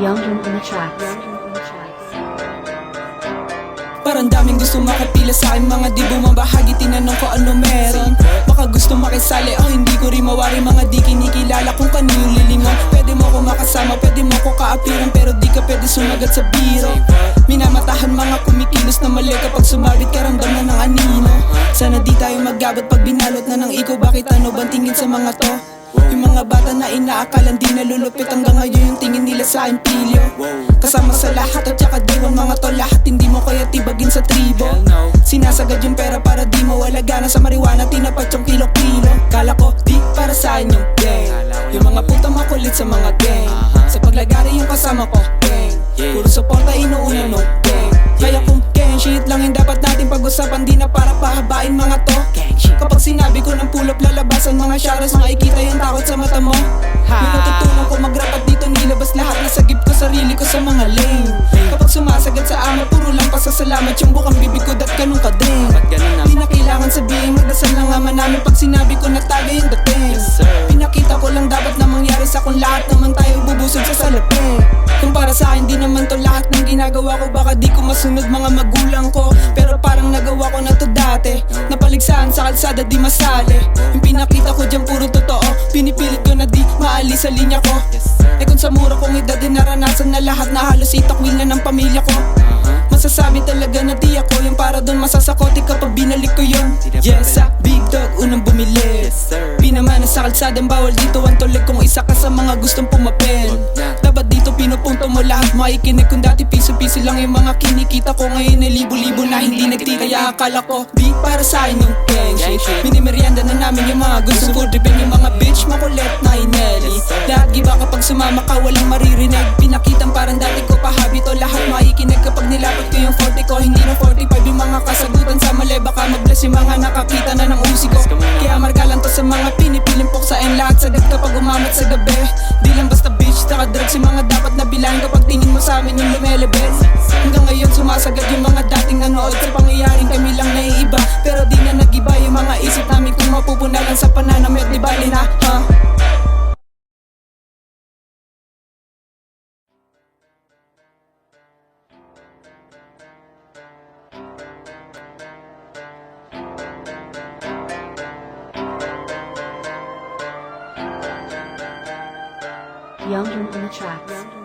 Youngin on the tracks. Parang daming gusto makapila sa akin, mga di bumabahagi, tinanong ko ano meron. Baka gusto makisali o hindi ko rin mawari, mga di kinikilala kung kanino lilingon. Pwede mo ko makasama, pwede mo ko kaapiran, pero di ka pwede sumagat sa biro. Minamatahan mga kumikilos na mali, kapag sumarit ka ramdam na ng anino. Sana di tayo maggabat pag binalot na ng ikaw, bakit ano bang tingin sa mga to? Yung mga bata na inaakalan di nalulupit, hanggang ngayon yung tingin nila sa akin pilyo. Kasama sa lahat at saka diwan mga to, lahat hindi mo kaya tibagin sa tribo. Sinasagad yung pera para di mawala gana sa marijuana, tinapat yung kilo-kilo. Kala ko di para sa akin yung gang, yung mga puta makulit sa mga gang. Sa paglagari yung kasama ko gang, puro suporta inuuna no gang. Kaya kung gang shit lang yung dapat natin pag-usapan, di na para pahabain mga to. Kapag sinabi ko ng pull up lalabasan mga sharas, makikita yung takot sa mata mo. May natutunan ko mag-rap at dito nilabas lahat, nasagip ko sarili ko sa mga lane. Kapag sumasagad sa ama, puro lang pasasalamat yung bukang bibig ko, dat ganun ka din. Di na kailangan sabihin, magdasal lang naman namin pag sinabi ko na tagay yung dating. Pinakita ko lang dapat na mangyari sa kung lahat naman tayo bubusog sa salapi. Kung para sa akin di naman to lahat ng ginagawa ko, baka di ko masunod mga magulang ko, pero parang nagawa ko na to dati. Napaligsahan sa kalsada di masali, yung pinakita ko dyan puro totoo, pinipilit ko na di maalis sa linya ko. Eh kung sa mura kong edad din naranasan na lahat, na halos itakwil na ng pamilya ko. Masasabi talaga na di ako yung para doon masasakote kapag binalik ko yun. Yes, sa big dog unang bumili, pinamana sa kalsadang bawal dito ang tulig kung isa ka sa mga gustong pumapel. Dapat dito pinupunto mo lahat, makikinig kung dati piso-piso lang yung mga kinikita ko, ngayon ay libo-libo na hindi nagti. Kaya akala ko di para sa akin yung gang shit, minimerienda na namin yung mga gustong food tripin, yung mga bitch makulit na ineli. Lahat giba kapag sumama ka walang maririnig, pinakitang parang dati ko pa habit o lahat makikinig kapag nilapat ko yung 40 ko, hindi na 45 yung mga kasagutan sa mali. Baka mag-bless yung mga nakakita na ng usi ko, kaya margalan to sa mga pinipiling puksain lahat sagad kapag umamat sa gabi. Di lang basta bitch, taka drugs yung mga dapat na bilang kapag tingin mo sa amin yung lumelebel. Hanggang ngayon sumasagad yung mga dating nanood sa pangyayaring kami lang naiiba, pero di na nag-iba yung mga isip namin kung mapupunalan sa pananamit, di bali na ha. Youngin on the tracks.